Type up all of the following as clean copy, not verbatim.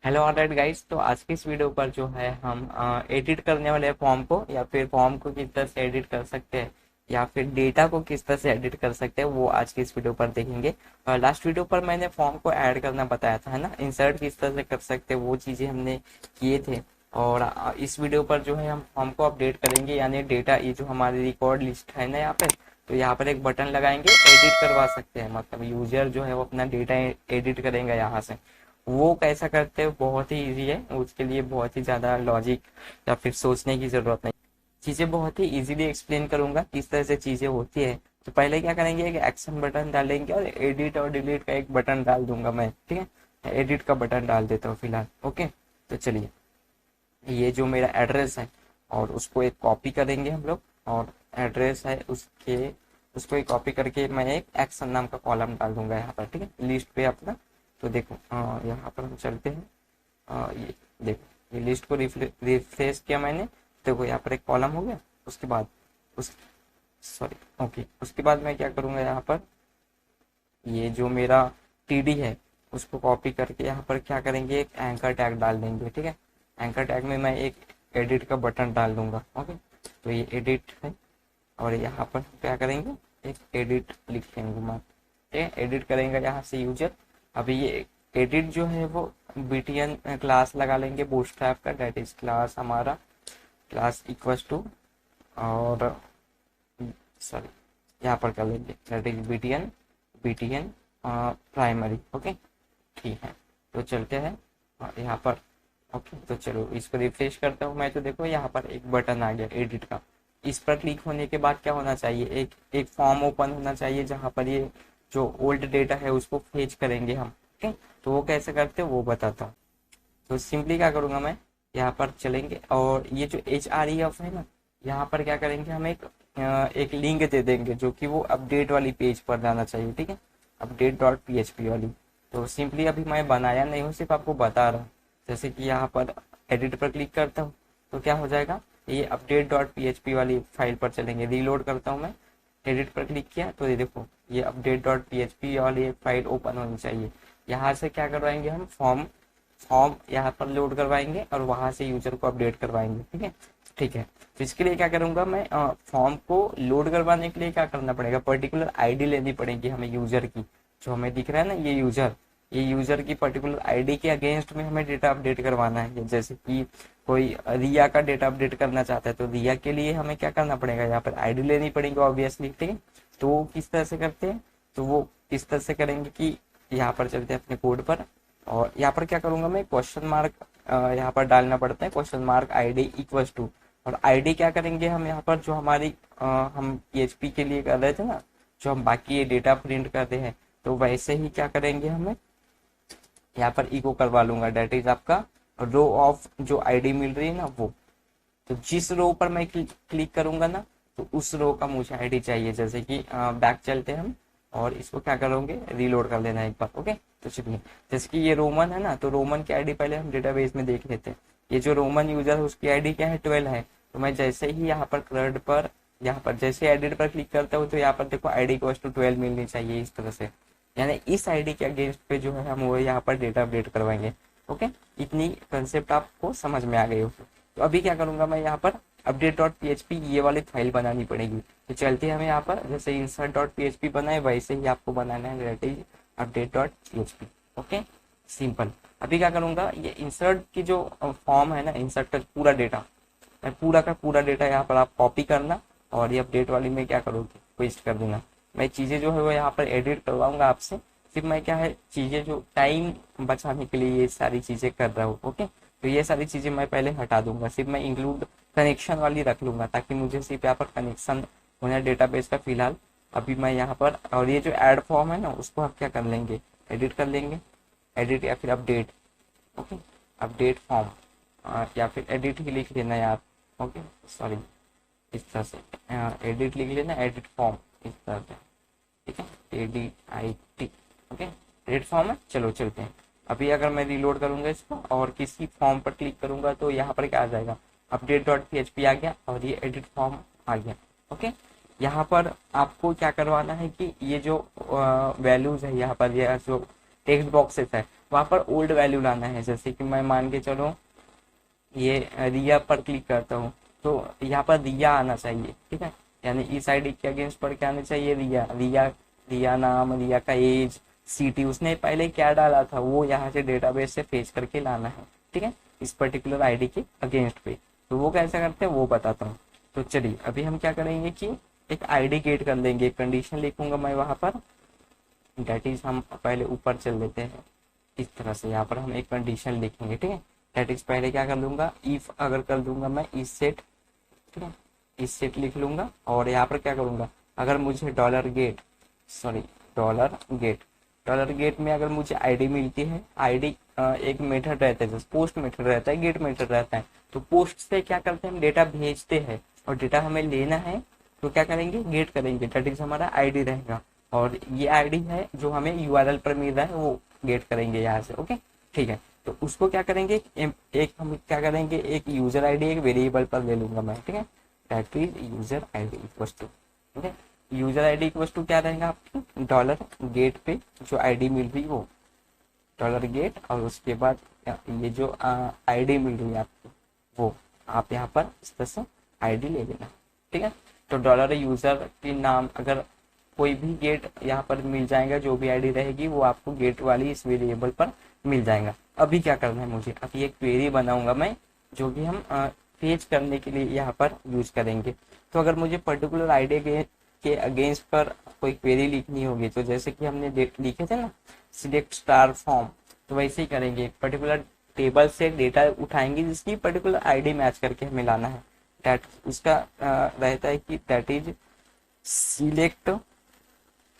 Hello alright guys. तो आज की इस वीडियो पर जो है हम एडिट करने वाले फॉर्म को या फिर फॉर्म को किस तरह से एडिट कर सकते हैं या फिर डेटा को किस तरह से एडिट कर सकते हैं वो आज की इस वीडियो पर देखेंगे। लास्ट वीडियो पर मैंने फॉर्म को ऐड करना बताया था, है ना, इंसर्ट किस तरह से कर सकते हैं वो चीज़ें हमने किए थे। और इस वीडियो पर जो है हम फॉर्म को अपडेट करेंगे, यानी डेटा ये जो हमारी रिकॉर्ड लिस्ट है ना यहाँ पे, तो यहाँ पर एक बटन लगाएंगे, एडिट करवा सकते हैं, मतलब यूजर जो है वो अपना डेटा एडिट करेंगे यहाँ से। वो कैसा करते हैं, बहुत ही इजी है, उसके लिए बहुत ही ज्यादा लॉजिक या फिर सोचने की जरूरत नहीं। चीजें बहुत ही इजीली एक्सप्लेन करूंगा किस तरह से चीजें होती है। तो पहले क्या करेंगे, एक एक्शन बटन डालेंगे और एडिट और डिलीट का एक बटन डाल दूंगा मैं, ठीक है। एडिट का बटन डाल देता हूँ फिलहाल। ओके, तो चलिए, ये जो मेरा एड्रेस है और उसको एक कॉपी करेंगे हम लोग, और एड्रेस है उसके, उसको एक कॉपी करके मैं एक एक्शन नाम का कॉलम डाल दूंगा यहाँ पर, ठीक है, लिस्ट पे अपना। तो देखो यहाँ पर हम चलते हैं। ये देखो, ये लिस्ट को रिफ्रेश किया मैंने। देखो यहाँ पर एक कॉलम हो गया। उसके बाद उस सॉरी, ओके, उसके बाद मैं क्या करूँगा, यहाँ पर ये जो मेरा टीडी है उसको कॉपी करके यहाँ पर क्या करेंगे, एक एंकर टैग डाल देंगे, ठीक है। एंकर टैग में मैं एक एडिट का बटन डाल दूंगा। ओके, तो ये एडिट है और यहाँ पर क्या करेंगे, एक एडिट लिख देंगे मैं, ठीक है। एडिट करेंगे यहाँ से यूजर। अभी ये एडिट जो है वो बीटीएन क्लास लगा लेंगे बूटस्ट्रैप का, दैट इज क्लास हमारा, क्लास इक्वल्स टू, और सॉरी, यहाँ पर कर लेंगे that is BTN, BTN primary. Okay, ठीक है। तो चलते हैं यहाँ पर। ओके, तो चलो इसको रिफ्रेश करता हूँ मैं। तो देखो यहाँ पर एक बटन आ गया एडिट का। इस पर क्लिक होने के बाद क्या होना चाहिए, एक एक फॉर्म ओपन होना चाहिए जहाँ पर ये जो ओल्ड डेटा है उसको फेच करेंगे हम। ओके, तो वो कैसे करते हैं वो बताता हूँ। तो सिंपली क्या करूंगा मैं, यहाँ पर चलेंगे और ये जो एच आर ई एफ है ना, यहाँ पर क्या करेंगे, हम एक लिंक दे देंगे जो कि वो अपडेट वाली पेज पर जाना चाहिए, ठीक है, update dot P H P वाली। तो सिंपली अभी मैं बनाया नहीं हूँ, सिर्फ आपको बता रहा हूँ। जैसे कि यहाँ पर एडिट पर क्लिक करता हूँ तो क्या हो जाएगा, ये update dot P H P वाली फाइल पर चलेंगे। रीलोड करता हूँ मैं, एडिट पर क्लिक किया तो ये देखो, ये update dot P H P वाली फाइल ओपन होनी चाहिए। यहाँ से क्या करवाएंगे, हम फॉर्म फॉर्म यहाँ पर लोड करवाएंगे और वहां से यूजर को अपडेट करवाएंगे, ठीक है। ठीक है, तो इसके लिए क्या करूंगा मैं, फॉर्म को लोड करवाने के लिए क्या करना पड़ेगा, पर्टिकुलर आईडी लेनी पड़ेगी हमें यूजर की। जो हमें दिख रहा है ना ये यूजर की पर्टिकुलर आईडी के अगेंस्ट में हमें डेटा अपडेट करवाना है। जैसे कि कोई रिया का डेटा अपडेट करना चाहता है तो रिया के लिए हमें क्या करना पड़ेगा, यहाँ पर आईडी लेनी पड़ेगी ऑब्वियसली, ठीक है। तो वो किस तरह से करते हैं, तो वो इस तरह से करेंगे कि यहाँ पर चलते हैं अपने कोड पर, और यहाँ पर क्या करूंगा मैं, क्वेश्चन मार्क यहाँ पर डालना पड़ता है, question mark ID equals to, और आईडी क्या करेंगे हम यहाँ पर, जो हमारी हम पीएचपी के लिए कर रहे थे ना, जो हम बाकी ये डेटा प्रिंट करते हैं, तो वैसे ही क्या करेंगे, हमें यहाँ पर इको करवा लूंगा, डेट इज आपका रो ऑफ जो आईडी मिल रही है ना वो। तो जिस रो पर मैं क्लिक करूंगा ना, तो उस रो का मुझे आईडी चाहिए। जैसे कि बैक चलते हैं हम और इसको क्या करोगे, रीलोड कर लेना एक बार। ओके, तो चलिए, जैसे कि ये रोमन है ना, तो रोमन की आईडी पहले हम डेटाबेस में देख लेते हैं। ये जो रोमन यूजर है उसकी आईडी क्या है, 12 है। तो मैं जैसे ही यहाँ पर क्लर्ड पर, यहाँ पर जैसे एडिट पर क्लिक करता हूँ तो यहाँ पर देखो आईडी कोस्ट टू 12 मिलनी चाहिए इस तरह से। यानी इस आईडी के अगेंस्ट पे जो है हम वो यहाँ पर डेटा अपडेट करवाएंगे। ओके, इतनी कंसेप्ट आपको समझ में आ गई हो। तो अभी क्या करूंगा मैं, यहाँ पर update dot P H P ये वाली फाइल बनानी पड़ेगी। तो चलते हैं हमें यहाँ पर, जैसे insert dot P H P बनाए वैसे ही आपको बनाना है, that is update dot P H P. Okay, simple. अभी क्या करूंगा, ये इंसर्ट की जो फॉर्म है ना, इंसर्ट का पूरा डेटा, मैं पूरा का पूरा डेटा यहाँ पर आप कॉपी करना, और ये अपडेट वाली में क्या करोगे, पेस्ट कर देना। मैं चीजें जो है वो यहाँ पर एडिट करवाऊंगा आपसे। सिर्फ मैं क्या है, चीजें जो टाइम बचाने के लिए ये सारी चीजें कर रहा हूँ। ओके, तो ये सारी चीजें मैं पहले हटा दूंगा, सिर्फ मैं इंक्लूड कनेक्शन वाली रख लूंगा, ताकि मुझे सिर्फ यहाँ पर कनेक्शन होना डेटाबेस का फिलहाल। अभी मैं यहाँ पर, और ये जो ऐड फॉर्म है ना उसको आप क्या कर लेंगे, एडिट कर लेंगे, एडिट या फिर अपडेट। ओके, अपडेट फॉर्म, या फिर एडिट ही लिख लेना यार। ओके, सॉरी, इस तरह से एडिट लिख लेना, एडिट फॉर्म इस तरह से, ठीक है, edit I T. Okay, edit form है। चलो चलते हैं। अभी अगर मैं रिलोड करूंगा इसको और किसी फॉर्म पर क्लिक करूंगा तो यहाँ पर क्या आ जाएगा, update dot P H P आ गया और ये एडिट फॉर्म आ गया। ओके, यहाँ पर आपको क्या करवाना है कि ये जो वैल्यूज है यहाँ पर, ये जो टेक्स्ट बॉक्सेस है वहां पर ओल्ड वैल्यू लाना है। जैसे कि मैं मान के चलो ये रिया पर क्लिक करता हूँ, तो यहाँ पर रिया आना चाहिए, ठीक है। यानी इस आईडी के अगेंस्ट पर क्या आना चाहिए, रिया। रिया, रिया नाम, रिया का एज, सिटी, उसने पहले क्या डाला था वो यहाँ से डेटाबेस से फेच करके लाना है, ठीक है, इस पर्टिकुलर आईडी के अगेंस्ट पे। तो वो कैसे करते हैं वो बताता हूँ। तो चलिए अभी हम क्या करेंगे कि एक आईडी गेट कर लेंगे, एक कंडीशन लिखूंगा मैं वहां पर, डेट इज, हम पहले ऊपर चल लेते हैं इस तरह से। यहाँ पर हम एक कंडीशन लिखेंगे, ठीक है। डेट इज पहले क्या कर लूंगा, इफ अगर कर दूंगा मैं इस सेट, ठीक है, इस सेट लिख लूंगा। और यहाँ पर क्या करूंगा, अगर मुझे dollar get, sorry dollar get, dollar get में अगर मुझे आईडी मिलती है, आईडी एक मेथड रहता है, जैसे पोस्ट मेथड रहता है, गेट मेथड रहता है। तो पोस्ट से क्या करते हैं, हम डेटा भेजते हैं, और डेटा हमें लेना है तो क्या करेंगे, गेट करेंगे, डेट इज हमारा आईडी रहेगा। और ये आईडी है जो हमें यूआरएल पर मिल रहा है, वो गेट करेंगे यहाँ से, ओके, ठीक है। तो उसको क्या करेंगे, एक हम क्या करेंगे, एक यूजर आईडी एक वेरिएबल पर ले लूंगा मैं, ठीक है, that is user ID equal to, ठीक है, यूजर आईडी इक्वल टू क्या रहेगा आपकी, डॉलर गेट पे जो आईडी मिल रही वो, डॉलर गेट, और उसके बाद ये जो आईडी मिल रही है आपको वो आप यहाँ पर इस तरह से आईडी ले लेना, ठीक है। तो डॉलर यूजर के नाम, अगर कोई भी गेट यहाँ पर मिल जाएगा, जो भी आईडी रहेगी वो आपको गेट वाली इस वेरिएबल पर मिल जाएगा। अभी क्या करना है मुझे, अभी एक क्वेरी बनाऊंगा मैं, जो कि हम फेच करने के लिए यहाँ पर यूज करेंगे। तो अगर मुझे पर्टिकुलर आईडी के अगेंस्ट पर कोई क्वेरी लिखनी होगी, तो जैसे कि हमने लिखे थे ना सिलेक्ट स्टार फॉर्म, तो वैसे ही करेंगे, पर्टिकुलर टेबल से डेटा उठाएंगे जिसकी पर्टिकुलर आईडी मैच करके हमें लाना है। दैट उसका रहता है कि दैट इज सिलेक्ट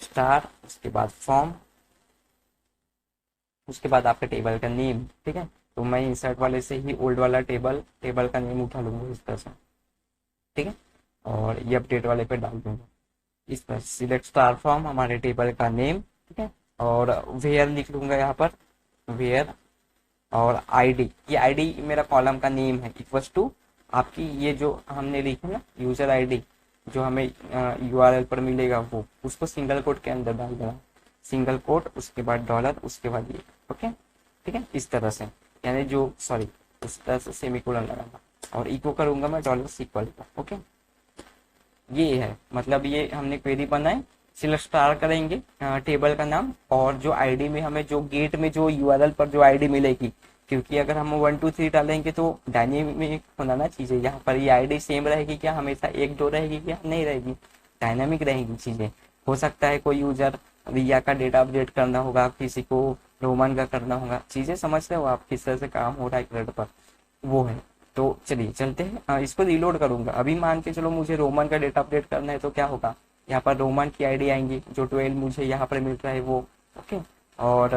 स्टार, उसके बाद फॉर्म, उसके बाद आपका टेबल का नेम, ठीक है। तो मैं इंसर्ट वाले से ही ओल्ड वाला टेबल का नेम उठा लूंगा इस तरह से, ठीक है, और ये अपडेट वाले पे डाल दूंगा इस पर सिलेक्ट स्टार फॉर्म, हमारे टेबल का नेम, ठीक है। और वेयर लिख लूंगा यहाँ पर, वेयर, और आईडी, ये आईडी मेरा कॉलम का नेम है, इक्वल्स टू आपकी ये जो हमने लिखी ना यूजर आईडी, जो हमें यूआरएल पर मिलेगा वो, उसको सिंगल कोट के अंदर डाल देना, सिंगल कोट, उसके बाद डॉलर, उसके बाद ये, ओके, ठीक है, इस तरह से। यानी जो सॉरी इस तरह से सेमीकोलन लगाना, और इको करूंगा मैं डॉलर इक्वल, ओके। ये है मतलब, ये हमने क्वेरी बनाए, सिलेक्ट स्टार करेंगे टेबल का नाम, और जो आईडी में हमें जो गेट में जो यूआरएल पर जो आईडी मिलेगी, क्योंकि अगर हम 1 2 3 डालेंगे तो डायनेमिक होना ना चीजें, यहाँ पर ये आईडी सेम रहेगी क्या, हमेशा 1 2 रहेगी क्या, नहीं रहेगी, डायनेमिक रहेगी चीजें। हो सकता है कोई यूजर रिया का डेटा अपडेट करना होगा, किसी को रोमन का करना होगा, चीजें समझते हो आप किस तरह से काम हो रहा है क्रेड पर, वो है। तो चलिए चलते हैं, इसको रिलोड करूंगा। अभी मान के चलो मुझे रोमन का डेटा अपडेट करना है, तो क्या होगा, यहाँ पर रोमन की आईडी आएंगी, जो 12 मुझे यहाँ पर मिल रहा है वो, ओके। और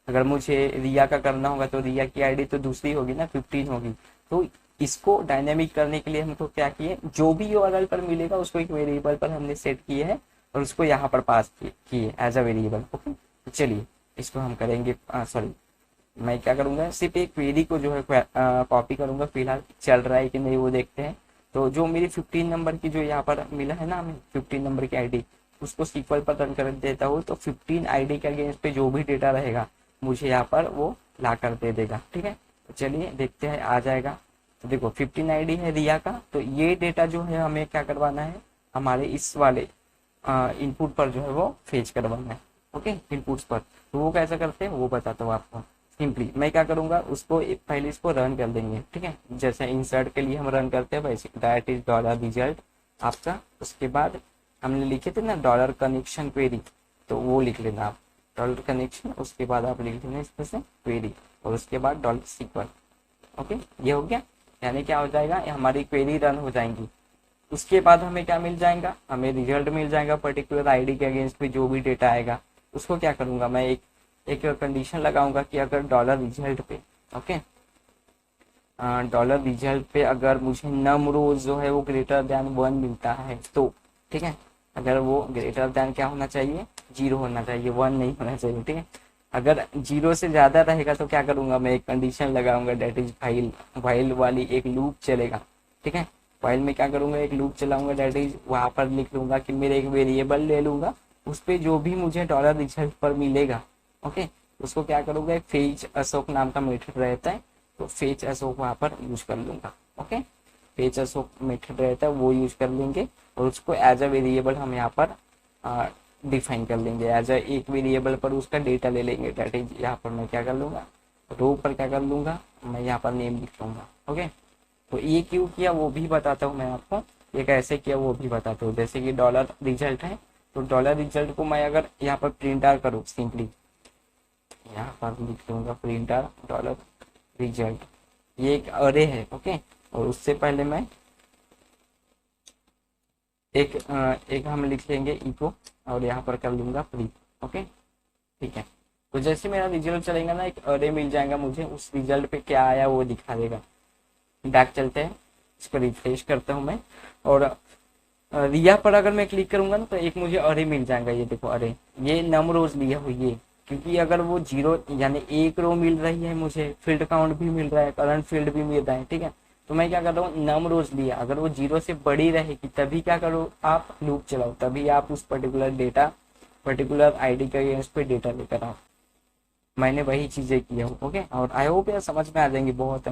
अगर मुझे रिया का करना होगा तो रिया की आईडी तो दूसरी होगी ना, 15 होगी। तो इसको डायनेमिक करने के लिए हमको क्या किए, जो भी यूआरएल पर मिलेगा उसको एक वेरिएबल पर हमने सेट किए है, और उसको यहाँ पर पास किए एज अ वेरिएबल, ओके। चलिए इसको हम करेंगे, सॉरी मैं क्या करूंगा, सिर्फ एक क्वेरी को जो है कॉपी करूंगा, फिलहाल चल रहा है कि नहीं वो देखते हैं। तो जो मेरी 15 नंबर की जो यहाँ पर मिला है ना हमें, 15 नंबर की आईडी, उसको सीक्वल पर रन कर देता हूँ, तो 15 आईडी के अगेंस्ट पे जो भी डेटा रहेगा मुझे यहाँ पर वो ला कर दे देगा, ठीक है। तो चलिए देखते हैं आ जाएगा। तो देखो 15 आईडी है रिया का, तो ये डेटा जो है हमें क्या करवाना है, हमारे इस वाले इनपुट पर जो है वो फेच करवाना है, ओके, इनपुट्स पर। तो वो कैसे करते हैं वो बताता हूँ आपको। सिंपली मैं क्या करूंगा, उसको पहले इसको रन कर देंगे, ठीक है, जैसे इंसर्ट के लिए हम रन करते हैं वैसे, दैट इज डॉलर रिजल्ट आपका। उसके बाद हमने लिखे थे ना डॉलर कनेक्शन क्वेरी, तो वो लिख लेना आप, डॉलर कनेक्शन, उसके बाद आप लिख देना इस तरह से क्वेरी, और उसके बाद डॉलर सीक्वल, ओके, ये हो गया। यानी क्या हो जाएगा, हमारी क्वेरी रन हो जाएंगी। उसके बाद हमें क्या मिल जाएगा, हमें रिजल्ट मिल जाएगा, पर्टिकुलर आईडी के अगेंस्ट में जो भी डेटा आएगा उसको क्या करूंगा मैं, एक कंडीशन लगाऊंगा कि अगर डॉलर रिजल्ट पे, ओके, डॉलर रिजल्ट पे अगर मुझे नम रोज जो है वो ग्रेटर देन 1 मिलता है तो, ठीक है, अगर वो ग्रेटर देन क्या होना चाहिए, 0 होना चाहिए, 1 नहीं होना चाहिए, ठीक है। अगर 0 से ज्यादा रहेगा तो क्या करूंगा मैं, एक कंडीशन लगाऊंगा, डेट इज वाइल, वाइल वाली एक लूप चलेगा, ठीक है। वाइल में क्या करूंगा, एक लूप चलाऊंगा, डेट इज वहां पर लिख लूंगा कि मेरे एक वेरिएबल ले लूंगा, उस पर जो भी मुझे डॉलर रिजल्ट पर मिलेगा, ओके, उसको क्या करूंगा, एक फेच अशोक नाम का मेथड रहता है, तो फेच अशोक वहां पर यूज कर लूंगा। ओके, फेच अशोक मेथड रहता है वो यूज कर लेंगे, और उसको एज अ वेरिएबल हम यहाँ पर डिफाइन कर लेंगे। एज अ एक वेरिएबल पर उसका डेटा ले लेंगे, डेट इज यहाँ पर मैं क्या कर लूंगा, रो पर क्या कर लूंगा, मैं यहाँ पर नेम लिख लूंगा। ओके, तो ये क्यों किया वो भी बताता हूँ मैं आपको, ये कैसे किया वो भी बताता हूँ। जैसे कि डॉलर रिजल्ट है, तो डॉलर रिजल्ट को मैं अगर यहाँ पर प्रिंट आर करूँ, सिंपली यहाँ पर लिख लूंगा प्रिंट आर डॉलर रिजल्ट, ये एक अरे है। ओके, और उससे पहले मैं एक हम लिख लेंगे इको, और यहाँ पर कर लूंगा प्री। ओके, ठीक है। तो जैसे मेरा रिजल्ट चलेगा ना, एक अरे मिल जाएगा मुझे, उस रिजल्ट पे क्या आया वो दिखा देगा। बैक चलते हैं, इसको रिफ्रेश करता हूँ मैं, और रिया पर अगर मैं क्लिक करूंगा ना तो एक मुझे अरे मिल जाएगा। ये देखो अरे, ये नम रोज लिया हुई है, क्योंकि अगर वो जीरो यानी एक रो मिल रही है मुझे, फील्ड काउंट भी मिल रहा है, करंट फील्ड भी मिल रहा है, ठीक है। तो मैं क्या कर रहा हूँ, नम रोज लिया, अगर वो जीरो से बड़ी रहेगी तभी क्या करो आप लूप चलाओ, तभी आप उस पर्टिकुलर डेटा, पर्टिकुलर आईडी के अगेंस्ट पे डेटा लेकर आओ। मैंने वही चीजें की है। ओके, और आई होप यार समझ में आ जाएंगी, बहुत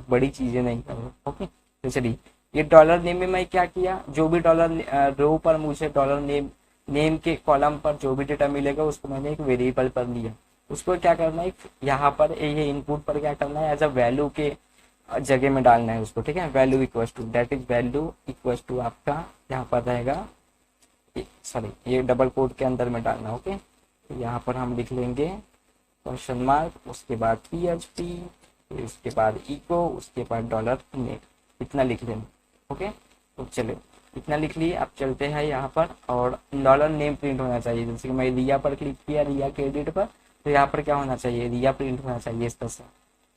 बड़ी चीजें नहीं कर रहे। ओके, तो चलिए, ये डॉलर नेम में मैं क्या किया, जो भी डॉलर रो पर मुझे डॉलर नेम नेम के कॉलम पर जो भी डेटा मिलेगा उसको मैंने एक वेरिएबल पर लिया। उसको क्या करना है, यहाँ पर ये इनपुट पर क्या करना है, एज अ वैल्यू के जगह में डालना है उसको, ठीक है। Value equal to, that is value equal to आपका यहाँ पर रहेगा, सॉरी ये डबल कोड के अंदर में डालना। ओके, तो यहाँ पर हम लिख लेंगे क्वेश्चन मार्क, उसके बाद PHP, फिर उसके बाद इको, उसके बाद डॉलर नेम, इतना लिख लेना। ओके, तो चलो इतना लिख लिए। अब चलते हैं यहाँ पर, और डॉलर नेम प्रिंट होना चाहिए। जैसे कि मैं रिया पर क्लिक किया, रिया के एडिट पर, तो यहाँ पर क्या होना चाहिए, रिया प्रिंट होना चाहिए इस तरह से,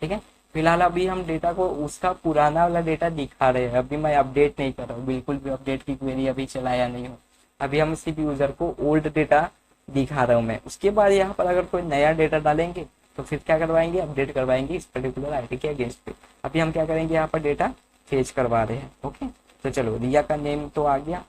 ठीक है। फिलहाल अभी हम डेटा को उसका पुराना वाला डेटा दिखा रहे हैं, अभी मैं अपडेट नहीं कर रहा हूँ, बिल्कुल भी अपडेट की क्वेरी अभी चलाया नहीं हूँ। अभी हम सिर्फ यूजर को ओल्ड डेटा दिखा रहा हूँ मैं। उसके बाद यहाँ पर अगर कोई नया डेटा डालेंगे तो फिर क्या करवाएंगे, अपडेट करवाएंगे इस पर्टिकुलर आईडी के अगेंस्ट पे। अभी हम क्या करेंगे, यहाँ पर डेटा फेच करवा रहे हैं। ओके, तो चलो रिया का नेम तो आ गया।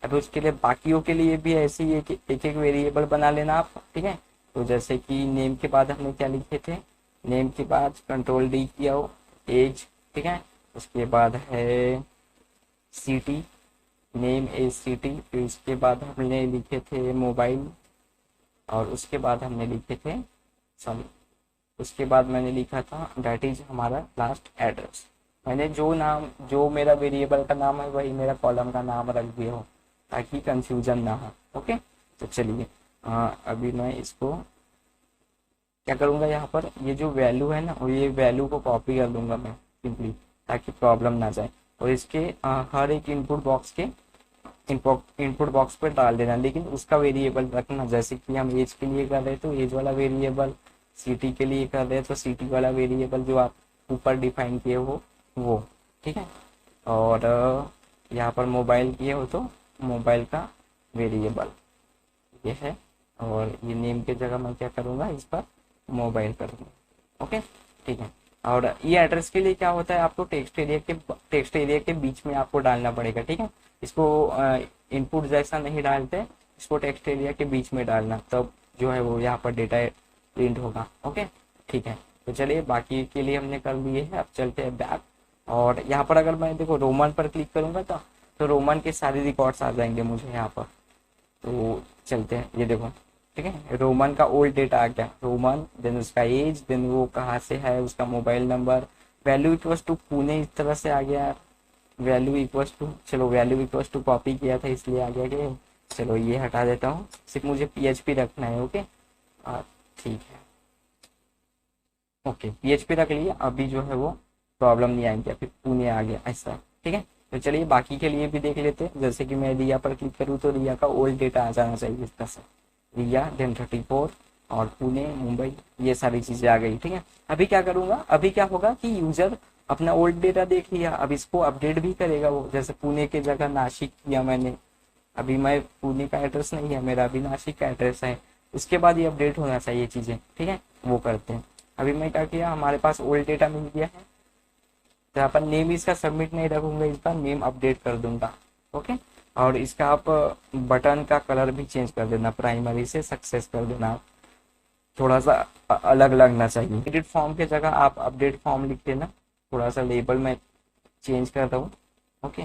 अब उसके लिए बाकियों के लिए भी ऐसे ही एक एक वेरिएबल बना लेना आप, ठीक है। तो जैसे कि नेम के बाद हमने क्या लिखे थे, नेम के बाद कंट्रोल D किया हो, एज, ठीक है। उसके बाद है सिटी, नेम एज सिटी, फिर उसके बाद हमने लिखे थे मोबाइल, और उसके बाद हमने लिखे थे, सॉरी उसके बाद मैंने लिखा था दैट इज हमारा लास्ट एड्रेस। मैंने जो नाम, जो मेरा वेरिएबल का नाम है वही मेरा कॉलम का नाम रख दिया हो, ताकि कंफ्यूजन ना हो। ओके, तो चलिए अभी मैं इसको क्या करूंगा, यहाँ पर ये जो वैल्यू है ना, और ये वैल्यू को कॉपी कर दूंगा मैं सिंपली, ताकि प्रॉब्लम ना जाए। और इसके हर एक इनपुट बॉक्स के इनपुट बॉक्स पर डाल देना, लेकिन उसका वेरिएबल रखना। जैसे कि हम एज के लिए कर रहे हैं तो एज वाला वेरिएबल, सिटी के लिए कर रहे हैं तो सिटी वाला वेरिएबल जो आप ऊपर डिफाइन किए हो वो, ठीक है। और यहाँ पर मोबाइल किए हो तो मोबाइल का वेरिएबल ये है, और ये नेम के जगह मैं क्या करूँगा, इस पर मोबाइल करूँगा। ओके, ठीक है। और ये एड्रेस के लिए क्या होता है, आपको टेक्स्ट एरिया के बीच में आपको डालना पड़ेगा, ठीक है। इसको इनपुट जैसा नहीं डालते, इसको टेक्स्ट एरिया के बीच में डालना, तब जो है वो यहाँ पर डेटा प्रिंट होगा। ओके, ठीक है। तो चलिए बाकी के लिए हमने कर लिए हैं, अब चलते हैं बैक। और यहाँ पर अगर मैं देखो रोमन पर क्लिक करूंगा तो रोमन के सारे रिकॉर्ड्स आ जाएंगे मुझे यहाँ पर। तो चलते हैं, ये देखो, ठीक है। रोमन का ओल्ड डेटा आ गया, रोमन, देन उसका एज, देन वो कहाँ से है, उसका mobile number, value equals to Pune, इस तरह से आ गया। वैल्यू इक्वल्स टू, चलो वैल्यू इक्वल्स टू कॉपी किया था इसलिए आ गया कि, चलो ये हटा देता हूँ, सिर्फ मुझे PHP रखना है। ओके, ठीक है। ओके, PHP रख लिया, अभी जो है वो प्रॉब्लम नहीं आएगी, अभी पुणे आ गया ऐसा, ठीक है। तो चलिए बाकी के लिए भी देख लेते हैं। जैसे कि मैं रिया पर क्लिक करूँ तो रिया का ओल्ड डेटा आ जाना चाहिए इस तरह से, रिया देन 34 और पुणे मुंबई, ये सारी चीजें आ गई, ठीक है। अभी क्या करूंगा, अभी क्या होगा कि यूजर अपना ओल्ड डेटा देख लिया, अब इसको अपडेट भी करेगा वो। जैसे पुणे की जगह नासिक किया मैंने, अभी मैं पुणे का एड्रेस नहीं है मेरा, अभी नासिक का एड्रेस है। उसके बाद ये अपडेट होना चाहिए चीजें, ठीक है, वो करते हैं। अभी मैं क्या किया, हमारे पास ओल्ड डेटा मिल गया है, तो यहाँ पर नेम इसका सबमिट नहीं रखूंगा, इसका नेम अपडेट कर दूंगा। ओके, और इसका आप बटन का कलर भी चेंज कर देना, प्राइमरी से सक्सेस कर देना आप। थोड़ा सा अलग लगना चाहिए। एडिट फॉर्म की जगह आप अपडेट फॉर्म लिख देना। थोड़ा सा लेबल में चेंज कर रहा हूँ। Okay,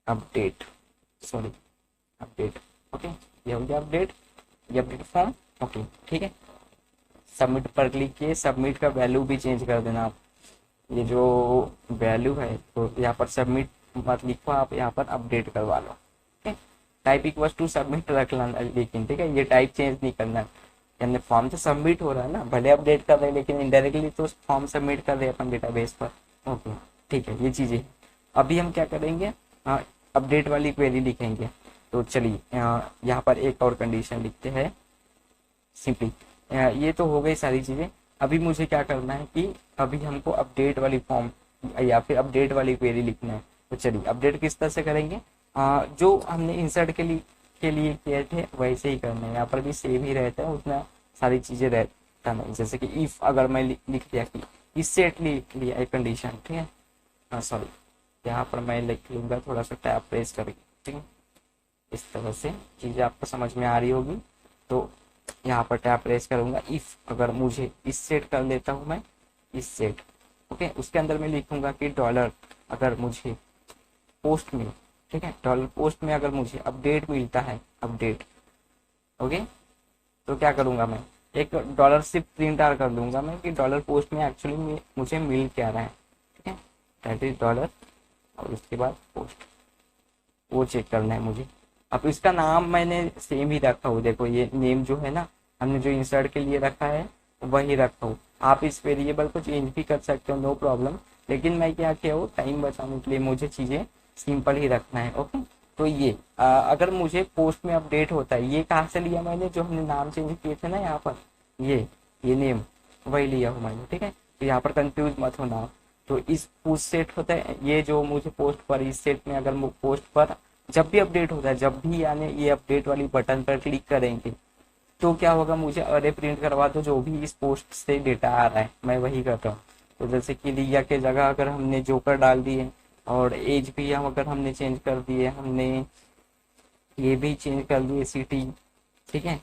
update, sorry, update. Okay, ये हो गया अपडेट, ये अपडेट फॉर्म। ओके, ठीक है। सबमिट पर क्लिक किए, सबमिट का वैल्यू भी चेंज कर देना आप। ये जो वैल्यू है तो यहाँ पर सबमिट मत लिखो आप, यहाँ पर अपडेट करवा लो। ठीक है, टाइप इक्वल टू सबमिट रख लेना, लेकिन ठीक है ये टाइप चेंज नहीं करना। यानी फॉर्म तो सबमिट हो रहा है ना, भले अपडेट कर रहे हैं लेकिन इनडायरेक्टली तो फॉर्म सबमिट कर रहे हैं अपन डेटाबेस पर। ओके, ठीक है, ये चीजें। अभी हम क्या करेंगे, अपडेट वाली क्वेरी लिखेंगे। तो चलिए यहाँ पर एक और कंडीशन लिखते हैं सिंपली। ये तो हो गई सारी चीजें। अभी मुझे क्या करना है कि अभी हमको अपडेट वाली फॉर्म या फिर अपडेट वाली क्वेरी लिखना है। तो चलिए अपडेट किस तरह से करेंगे, जो हमने इंसर्ट के लिए किए थे वैसे ही करना है। यहाँ पर भी सेम ही रहता है, उतना सारी चीजें रहता नहीं। जैसे कि इफ अगर मैं लिख दिया कि इस सेट लिख लिया एक कंडीशन, ठीक है, सॉरी, यहाँ पर मैं लिख लूंगा थोड़ा सा टैब प्रेस करके। ठीक है, इस तरह से चीजें आपको समझ में आ रही होगी। तो यहाँ पर टैब प्रेस करूंगा, इफ अगर मुझे इस सेट कर लेता हूँ मैं, इस सेट। ओके, उसके अंदर मैं लिखूंगा कि डॉलर अगर मुझे पोस्ट में, ठीक है, डॉलर पोस्ट में अगर मुझे अपडेट मिलता है, अपडेट। ओके, तो क्या करूंगा मैं, एक डॉलर सिर्फ प्रिंट आर कर दूंगा मैं कि डॉलर पोस्ट में एक्चुअली मुझे मिल क्या रहा है। ठीक है, दैट इज डॉलर, और उसके बाद पोस्ट, वो चेक करना है मुझे। अब इसका नाम मैंने सेम ही रखा हूँ, देखो ये नेम जो है ना, हमने जो इंसर्ट के लिए रखा है वही रखा हूँ। आप इस वेरिएबल को चेंज भी कर सकते हो, नो प्रॉब्लम। लेकिन मैं क्या किया हूँ, टाइम बचाने के लिए मुझे चीजें सिंपल ही रखना है। ओके, तो ये अगर मुझे पोस्ट में अपडेट होता है, ये कहाँ से लिया मैंने, जो हमने नाम चेंज किए थे ना यहाँ पर, ये नेम वही लिया हूँ मैंने। ठीक है, तो यहाँ पर कंफ्यूज मत होना। तो इस पोस्ट सेट होता है, ये जो मुझे पोस्ट पर, इस सेट में अगर पोस्ट पर जब भी अपडेट होता है, जब भी यानी ये अपडेट वाली बटन पर क्लिक करेंगे तो क्या होगा, मुझे अरे प्रिंट करवा दो जो भी इस पोस्ट से डेटा आ रहा है, मैं वही करता हूँ। तो जैसे कि लिया के जगह अगर हमने जोकर डाल दिए, और एज भी हम अगर हमने चेंज कर दिए, हमने ये भी चेंज कर दिए सिटी। ठीक है,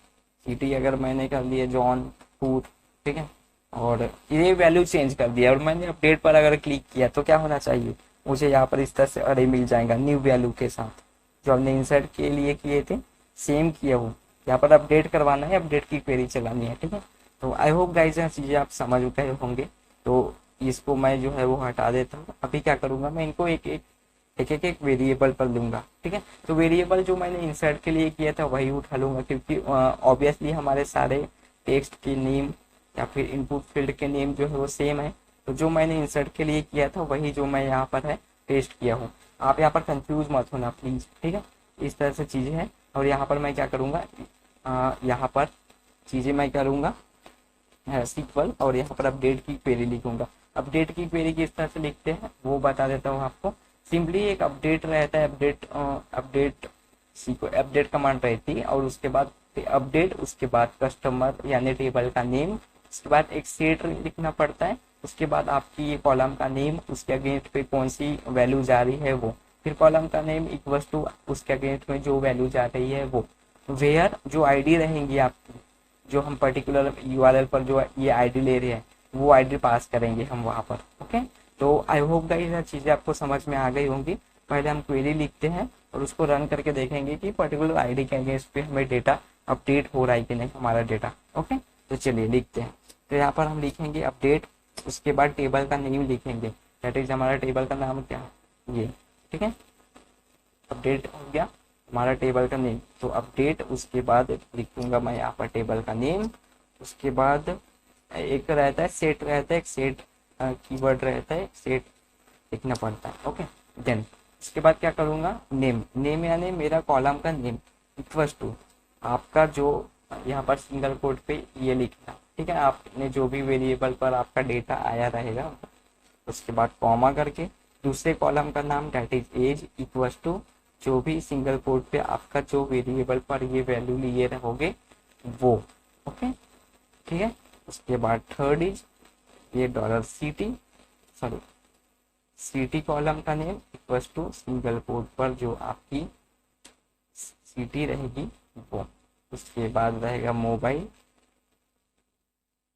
सिटी अगर मैंने कर दिया जॉन फूड, ठीक है, और ये वैल्यू चेंज कर दिया, और मैंने अपडेट पर अगर क्लिक किया तो क्या होना चाहिए, मुझे यहाँ पर इस तरह से अरे मिल जाएगा न्यू वैल्यू के साथ, जो हमने इंसर्ट के लिए किए थे सेम किया हूँ। यहाँ पर अपडेट करवाना है, अपडेट की क्वेरी चलानी है। ठीक है, तो आई होप गाइस ये चीजें आप समझ गए होंगे। तो इसको मैं जो है वो हटा देता हूँ। अभी क्या करूंगा, मैं इनको एक वेरिएबल पर लूंगा। ठीक है, तो वेरिएबल जो मैंने इंसर्ट के लिए किया था वही उठा लूंगा, क्योंकि ऑब्वियसली हमारे सारे टेक्स्ट के नेम या फिर इनपुट फील्ड के नेम जो है वो सेम है। तो जो मैंने इंसर्ट के लिए किया था वही जो मैं यहाँ पर है पेस्ट किया हूँ। आप यहाँ पर कंफ्यूज मत होना प्लीज। ठीक है, इस तरह से चीजें हैं। और यहाँ पर मैं क्या करूंगा, यहाँ पर चीजें मैं करूंगा सिक्वल, और यहाँ पर अपडेट की क्वेरी लिखूंगा। अपडेट की क्वेरी किस तरह से लिखते हैं वो बता देता हूँ आपको। सिंपली एक अपडेट रहता है, अपडेट कमांड रहती है, और उसके बाद अपडेट, उसके बाद कस्टमर यानी टेबल का नेम, उसके बाद एक सेट लिखना पड़ता है, उसके बाद आपकी ये कॉलम का नेम, उसके अगेंस्ट पे कौन सी वैल्यू जा रही है वो, फिर कॉलम का नेम इक्वल टू उसके अगेंस्ट में जो वैल्यू जा रही है वो, वेयर जो आईडी रहेंगी आपकी, जो हम पर्टिकुलर यूआरएल पर जो ये आईडी ले रहे हैं वो आईडी पास करेंगे हम वहां पर। ओके, तो आई होप गाइस ये चीजें आपको समझ में आ गई होंगी। पहले हम क्वेरी लिखते हैं और उसको रन करके देखेंगे कि पर्टिकुलर आईडी के अगेंस्ट पे हमें डेटा अपडेट हो रहा है कि नहीं हमारा डेटा। ओके, तो चलिए लिखते हैं। तो यहाँ पर हम लिखेंगे अपडेट, उसके बाद टेबल का नेम लिखेंगे, दैट इज हमारा टेबल का नाम क्या है ये। ठीक है, अपडेट हो गया हमारा टेबल का नेम, तो अपडेट, उसके बाद लिखूंगा मैं यहाँ पर टेबल का नेम, उसके बाद एक रहता है सेट, रहता है एक सेट कीवर्ड रहता है, सेट लिखना पड़ता है। ओके, देन उसके बाद क्या करूंगा, नेम यानी मेरा कॉलम का नेम इक्वल टू आपका जो यहाँ पर सिंगल कोट पे ये लिखना। ठीक है, आपने जो भी वेरिएबल पर आपका डेटा आया रहेगा, उसके बाद कॉमा करके दूसरे कॉलम का नाम that is age equal to जो भी सिंगल कोट पे आपका जो वेरिएबल पर ये वैल्यू लिए रहोगे वो। ओके, ठीक है, उसके बाद थर्ड इज ये dollar city, sorry city column का name equal to single quote पर जो आपकी सिटी रहेगी वो। उसके बाद रहेगा मोबाइल,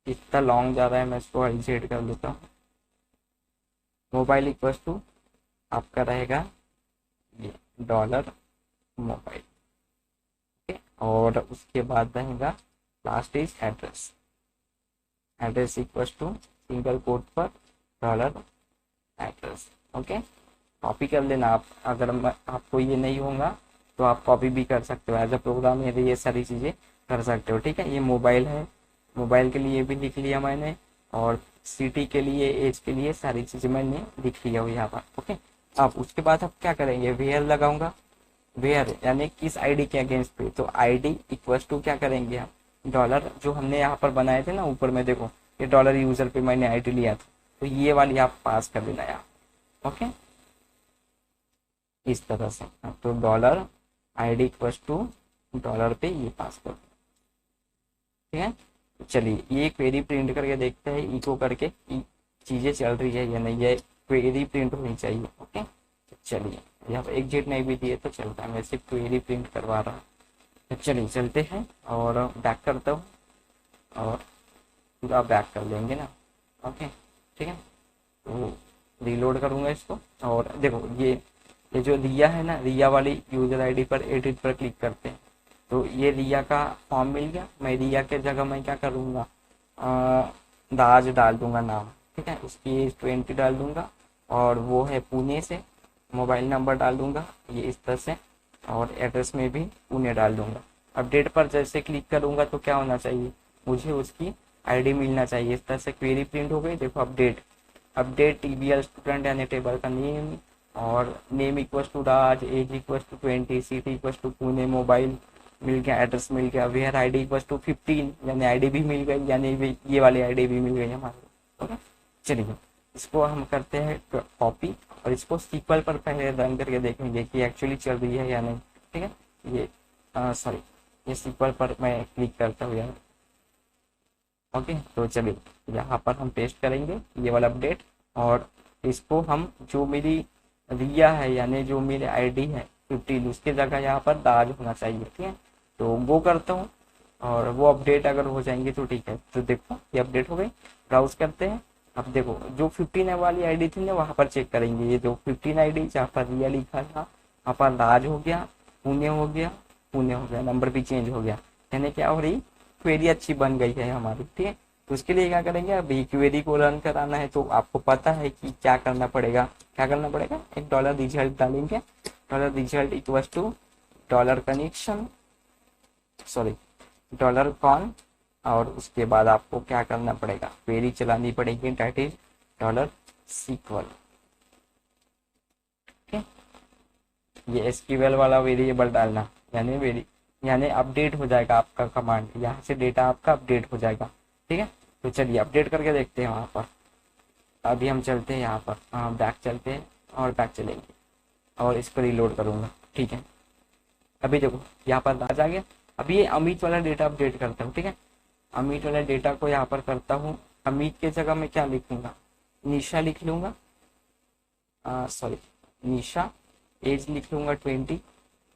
इतना लॉन्ग जा रहा है, मैं इसको हाइलाइट कर लेता हूँ। मोबाइल इक्वल टू आपका रहेगा ये डॉलर मोबाइल, ठीक है। और उसके बाद रहेगा last is address, address equal to single quote पर डॉलर एड्रेस, ओके। कॉपी कर लेना आप, अगर आपको ये नहीं होगा तो आप कॉपी भी कर सकते हो एज अ प्रोग्राम, ये सारी चीज़ें कर सकते हो, ठीक है। ये मोबाइल है, मोबाइल के लिए भी लिख लिया मैंने, और सिटी के लिए, एज के लिए सारी चीज़ें मैंने लिख लिया हो यहाँ पर, ओके। अब उसके बाद आप क्या करेंगे, वेयर लगाऊंगा, वेयर यानी किस आईडी के अगेंस्ट पे, तो आईडी इक्वल्स टू क्या करेंगे हम, डॉलर जो हमने यहाँ पर बनाए थे ना ऊपर में, देखो ये डॉलर यूजर पे मैंने आईडी लिया था, तो ये वाली आप पास कर देना यहाँ, ओके। इस तरह से तो dollar ID equals to dollar पे ये पास कर, ठीक है। तो चलिए ये क्वेरी प्रिंट करके देखते हैं, इको करके कि चीजें चल रही है या नहीं, ये क्वेरी प्रिंट होनी चाहिए, ओके। तो चलिए यहाँ पर एग्जिट नहीं भी दिए तो चलता है, मैं सिर्फ क्वेरी प्रिंट करवा रहा हूँ। तो चलिए चलते हैं और बैक करता हूँ, और पूरा बैक कर लेंगे ना, ओके, ठीक है। तो रीलोड करूँगा इसको, और देखो ये जो रिया है ना, रिया वाली यूजर आईडी पर एडिट पर क्लिक करते हैं, तो ये रिया का फॉर्म मिल गया। मैं रिया के जगह मैं क्या करूँगा, दाज डाल दूंगा नाम, ठीक है। उसकी एज 20 डाल दूंगा, और वो है पुणे से, मोबाइल नंबर डाल दूंगा ये इस तरह से, और एड्रेस में भी पुणे डाल दूंगा। अपडेट पर जैसे क्लिक करूंगा तो क्या होना चाहिए, मुझे उसकी आईडी मिलना चाहिए। इस तरह से क्वेरी प्रिंट हो गई, देखो अपडेट, अपडेट टीबीएल स्टूडेंट यानी टेबल का नेम, और name equal to Raj, age equal to 20, city equal to Pune, mobile मिल गया, एड्रेस मिल गया, वेयर आईडी इक्वल टू 15 यानी आईडी भी मिल गई, यानी ये वाली आईडी भी मिल गई हमारे, ओके। चलिए इसको हम करते हैं कॉपी, और इसको सीक्वल पर पहले रन करके देखेंगे कि एक्चुअली चल रही है या नहीं, ठीक है। ये सॉरी, ये सीक्वल पर मैं क्लिक करता हूँ यार, ओके। तो चलिए यहाँ पर हम पेस्ट करेंगे ये वाला अपडेट, और इसको हम जो मेरी रिया है यानी जो मेरी आईडी है 15, उसकी जगह यहाँ पर दाज होना चाहिए, ठीक है। तो वो करता हूँ, और वो अपडेट अगर हो जाएंगे तो ठीक है। तो देखो ये अपडेट हो गई, ब्राउज करते हैं। अब देखो जो 15 वाली आईडी थी ना, वहां पर चेक करेंगे, ये जो 15 आईडी जहाँ पर रिया लिखा था वहां पर राज हो गया, पुणे हो गया, पुणे हो गया, नंबर भी चेंज हो गया, यानी क्या हो रही, क्वेरी अच्छी बन गई है हमारी, ठीक है। तो उसके लिए क्या करेंगे, अभी क्वेरी को रन कराना है, तो आपको पता है कि क्या करना पड़ेगा, क्या करना पड़ेगा, एक डॉलर रिजल्ट डालेंगे, dollar result equal to dollar connection, sorry dollar con, और उसके बाद आपको क्या करना पड़ेगा, क्वेरी चलानी पड़ेगी, डेट इज डॉलर सीक्वल, ठीक है। ये एसक्यूएल वाला वेरिएबल डालना, यानी अपडेट हो जाएगा आपका कमांड, यहाँ से डेटा आपका अपडेट हो जाएगा, ठीक है। तो चलिए अपडेट करके देखते हैं वहां पर। अभी हम चलते हैं यहाँ पर, बैक चलते हैं और बैक चलेंगे, और इसको रिलोड करूंगा, ठीक है। अभी देखो यहाँ पर आ गया। अभी ये अमित वाला डेटा अपडेट करता हूँ, ठीक है। अमित वाले डेटा को यहाँ पर करता हूँ, अमित के जगह मैं क्या लिखूंगा, निशा लिख लूंगा, सॉरी निशा, एज लिख लूंगा 20,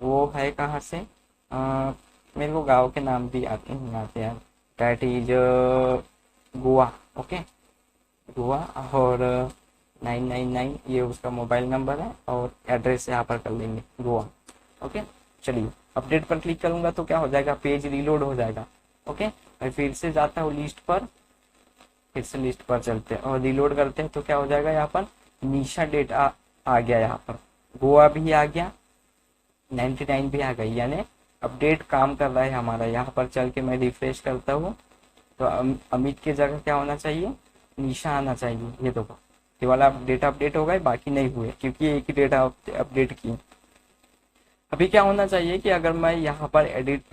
वो है कहाँ से, मेरे को गाँव के नाम भी आते नहीं आते यार, that is Goa, okay, Goa, और 999 ये उसका मोबाइल नंबर है, और एड्रेस यहाँ पर कर लेंगे गोवा, ओके। चलिए अपडेट पर क्लिक करूंगा तो क्या हो जाएगा, पेज रीलोड हो जाएगा, ओके। मैं फिर से जाता हूँ लिस्ट पर, फिर से लिस्ट पर चलते हैं और रीलोड करते हैं, तो क्या हो जाएगा, यहाँ पर निशा डेटा आ गया, यहाँ पर गोवा भी आ गया, 99 भी आ गई, यानी अपडेट काम कर रहा है हमारा। यहाँ पर चल के मैं रिफ्रेश करता हूँ, तो अमित की जगह क्या होना चाहिए, निशा आना चाहिए, ये देखो ये वाला डेटा अपडेट हो गए, बाकी नहीं हुए क्योंकि एक ही डेटा अपडेट किए। अभी क्या होना चाहिए कि अगर मैं यहाँ पर एडिट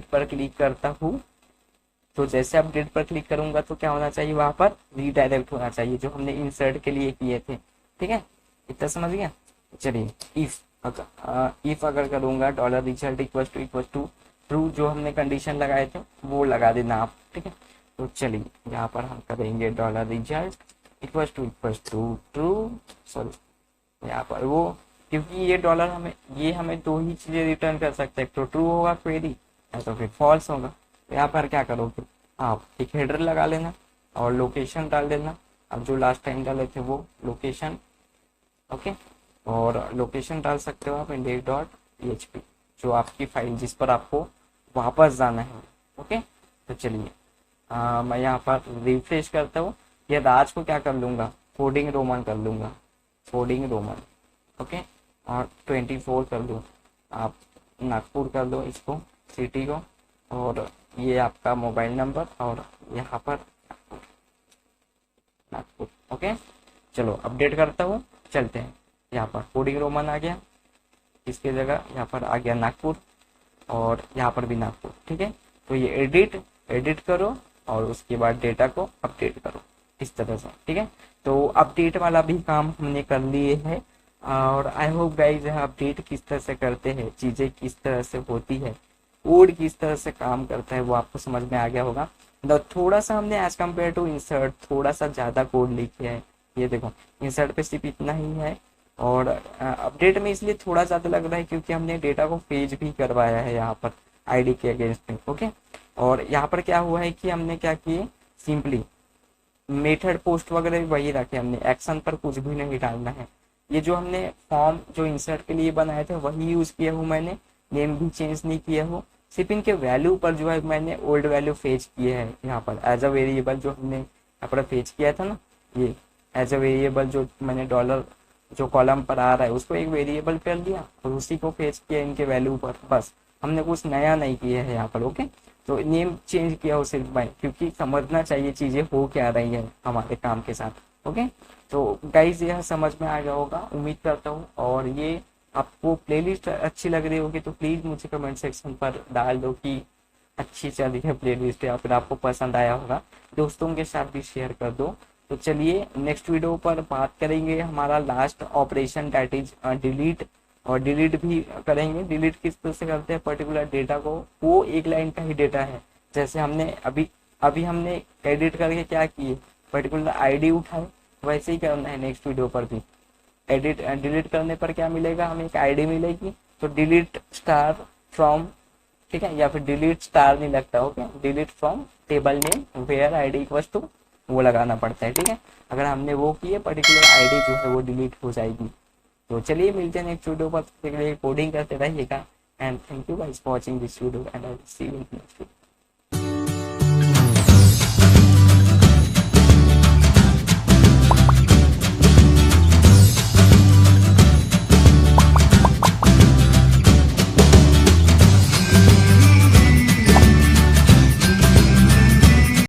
पर क्लिक करता हूँ, तो जैसे अपडेट पर क्लिक करूंगा तो क्या होना चाहिए, वहां पर रीडायरेक्ट होना चाहिए जो हमने इंसर्ट के लिए किए थे, ठीक है। इतना समझ गया। चलिए इफ अगर करूंगा dollar result equal to true, जो हमने कंडीशन लगाए थे वो लगा देना आप, ठीक है। तो चलिए यहाँ पर हम करेंगे dollar result equal to true, sorry यहाँ पर वो, क्योंकि ये डॉलर हमें दो ही चीजें रिटर्न कर सकते हैं, तो ट्रू होगा क्वेरी, या तो फिर फॉल्स होगा। तो यहाँ पर क्या करोगे, आप एक हेडर लगा लेना और लोकेशन डाल देना, अब जो लास्ट टाइम डाले थे वो लोकेशन। ओके, और लोकेशन डाल सकते हो आप index.php, जो आपकी फाइल जिस पर आपको वापस जाना है। ओके, तो चलिए मैं यहाँ पर रिफ्रेश करता हूँ। ये राज को क्या कर लूँगा, कोडिंग रोमन कर लूँगा, कोडिंग रोमन। ओके, और 24 कर दूँ, आप नागपुर कर दो इसको, सिटी को, और ये आपका मोबाइल नंबर, और यहाँ पर नागपुर। ओके, चलो अपडेट करता हूँ, चलते हैं। यहाँ पर कोडिंग रोमन आ गया, इसकी जगह यहाँ पर आ गया नागपुर, और यहाँ पर भी नागपुर। ठीक है, तो ये एडिट एडिट करो और उसके बाद डेटा को अपडेट करो इस तरह से। ठीक है, तो अपडेट वाला भी काम हमने कर लिए है, और आई होप गाइज अपडेट किस तरह से करते हैं, चीजें किस तरह से होती है, कोड किस तरह से काम करता है, वो आपको समझ में आ गया होगा। तो थोड़ा सा हमने एज कम्पेयर टू इंसर्ट थोड़ा सा ज्यादा कोड लिखे है। ये देखो, इंसर्ट पे सिर्फ इतना ही है, और अपडेट में इसलिए थोड़ा ज्यादा लग रहा है क्योंकि हमने डेटा को फेज भी करवाया है यहाँ पर आईडी के अगेंस्ट में। ओके, और यहाँ पर क्या हुआ है कि हमने क्या किए, सिंपली मेथड पोस्ट वगैरह भी वही रखे हमने, एक्शन पर कुछ भी नहीं डालना है। ये जो हमने फॉर्म जो इंसर्ट के लिए बनाए थे वही यूज किया हूँ मैंने, नेम भी चेंज नहीं किया हूँ, सिर्फ इनके वैल्यू पर जो है मैंने ओल्ड वैल्यू फेच किए हैं यहाँ पर एज अ वेरिएबल, जो हमने यहाँ पर फेच किया था ना, ये एज अ वेरिएबल जो मैंने डॉलर जो कॉलम पर आ रहा है उसको एक वेरिएबल कर दिया और उसी को फेच किया इनके वैल्यू पर, बस हमने कुछ नया नहीं किया है यहाँ पर। ओके, तो नेम चेंज किया हो सिर्फ भाई, क्योंकि समझना चाहिए चीजें हो क्या रही है हमारे काम के साथ। ओके, तो गाइज यह समझ में आ गया होगा उम्मीद करता हूँ, और ये आपको प्लेलिस्ट अच्छी लग रही होगी तो प्लीज मुझे कमेंट सेक्शन पर डाल दो कि अच्छी चल रही है प्लेलिस्ट, या फिर आपको पसंद आया होगा, दोस्तों के साथ भी शेयर कर दो। तो चलिए नेक्स्ट वीडियो पर बात करेंगे हमारा last operation that is delete, और डिलीट भी करेंगे। डिलीट किस तरह से करते हैं पर्टिकुलर डेटा को, वो एक लाइन का ही डेटा है, जैसे हमने अभी अभी हमने एडिट करके क्या किए, पर्टिकुलर आईडी उठाए, वैसे ही करना है नेक्स्ट वीडियो पर भी। एडिट डिलीट करने पर क्या मिलेगा, हमें एक आईडी मिलेगी, तो डिलीट स्टार फ्रॉम, ठीक है, या फिर डिलीट स्टार नहीं लगता, okay, delete from table name where ID equals to, वो लगाना पड़ता है। ठीक है, अगर हमने वो किए पर्टिकुलर आईडी जो है वो डिलीट हो जाएगी। तो चलिए मिलते हैं नेक्स्ट वीडियो पर, कोडिंग करते रहिएगा, and thank you guys for watching this video, and I will see you in next video.